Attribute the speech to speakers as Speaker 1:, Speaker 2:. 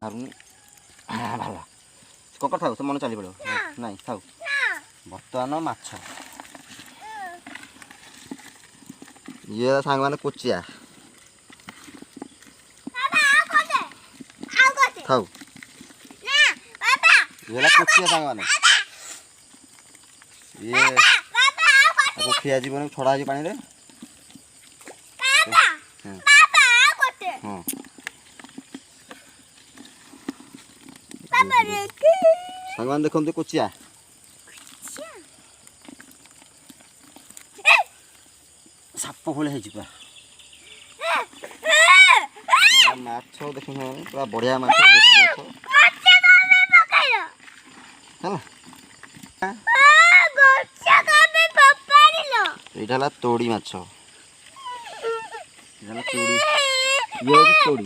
Speaker 1: ଭଲ କଙ୍କଡ଼ ଥାଉ ସେ ମନ ଚାଲି ପଡ଼ିବ ନାଇଁ ଥାଉ ବର୍ତ୍ତମାନ ମାଛ ଇଏ ସାଙ୍ଗମାନେ କୋଚିଆ ଥାଉ ଇଏ ହେଲା କୋଚିଆ ସାଙ୍ଗମାନେ ଇଏ ତାକୁ ଖିଆଯିବନି ଛଡ଼ା ହେଇଛି ପାଣିରେ ହଁ ସାଙ୍ଗମାନେ ଦେଖନ୍ତୁ କୋଚିଆ ସାପ ଭଳି ହେଇଛି ପୁରା ମାଛ ଦେଖନ୍ତୁ ପୁରା ବଢ଼ିଆ ମାଛ ଦେଶୀ ମାଛ ଏଇଟା ହେଲା ତୋଡ଼ି ମାଛ ଇଏ ହେଉଛି ତୋଡ଼ି